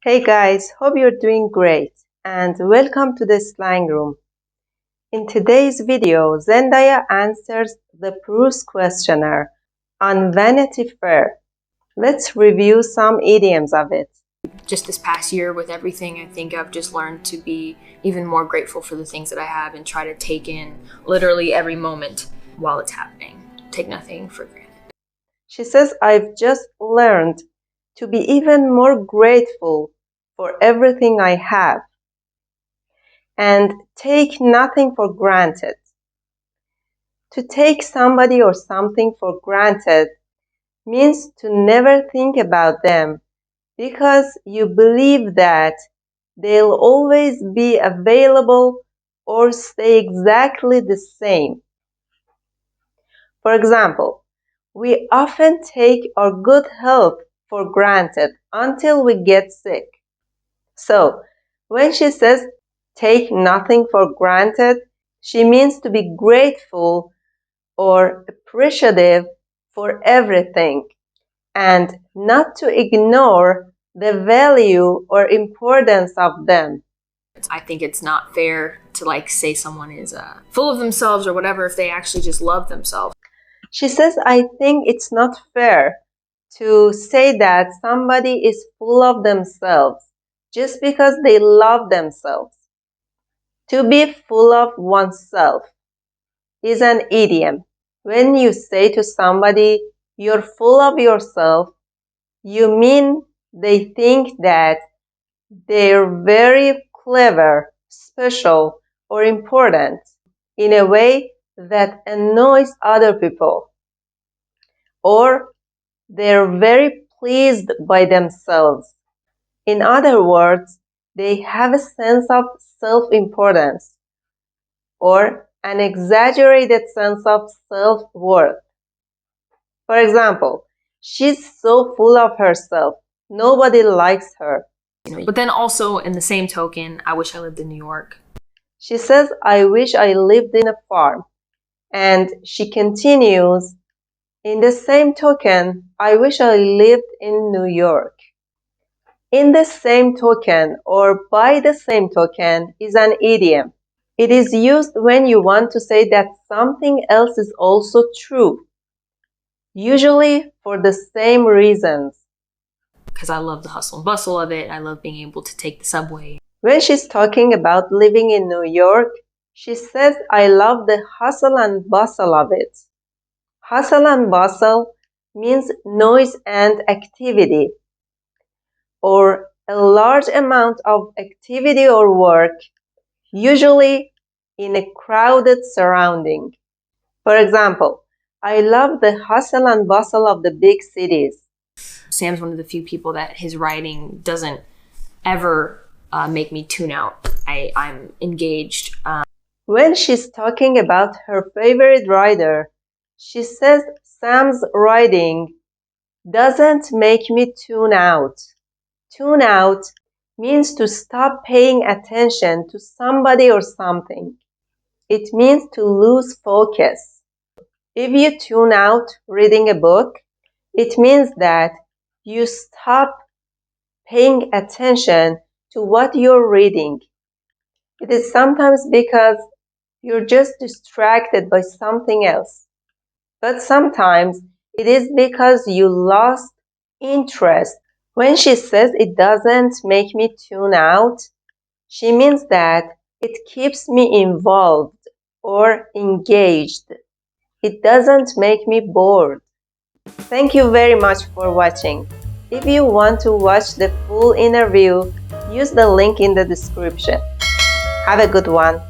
Hey guys, hope you're doing great and welcome to the slang room. In today's video, Zendaya answers the Proust questionnaire on Vanity Fair. Let's review some idioms of it. Just this past year with everything, I think I've just learned to be even more grateful for the things that I have and try to take in literally every moment while it's happening. Take nothing for granted. She says, I've just learned to be even more grateful for everything I have and take nothing for granted. To take somebody or something for granted means to never think about them because you believe that they'll always be available or stay exactly the same. For example, we often take our good health for granted until we get sick. So, when she says take nothing for granted, she means to be grateful or appreciative for everything and not to ignore the value or importance of them. I think it's not fair to say someone is full of themselves or whatever if they actually just love themselves. She says, I think it's not fair to say that somebody is full of themselves just because they love themselves. To be full of oneself is an idiom. When you say to somebody, you're full of yourself, you mean they think that they're very clever, special, or important in a way that annoys other people. Or they're very pleased by themselves. In other words, they have a sense of self-importance or an exaggerated sense of self-worth. For example, she's so full of herself, nobody likes her. But then also, in the same token, I wish I lived in New York. She says, I wish I lived in a farm. And she continues, in the same token, I wish I lived in New York. In the same token or by the same token is an idiom. It is used when you want to say that something else is also true, usually for the same reasons. Because I love the hustle and bustle of it. I love being able to take the subway. When she's talking about living in New York, she says, I love the hustle and bustle of it. Hustle and bustle means noise and activity, or a large amount of activity or work, usually in a crowded surrounding. For example, I love the hustle and bustle of the big cities. Sam's one of the few people that his writing doesn't ever make me tune out. I'm engaged. When she's talking about her favorite writer, she says Sam's writing doesn't make me tune out. Tune out means to stop paying attention to somebody or something. It means to lose focus. If you tune out reading a book, it means that you stop paying attention to what you're reading. It is sometimes because you're just distracted by something else. But sometimes it is because you lost interest. When she says it doesn't make me tune out, she means that it keeps me involved or engaged. It doesn't make me bored. Thank you very much for watching. If you want to watch the full interview, use the link in the description. Have a good one.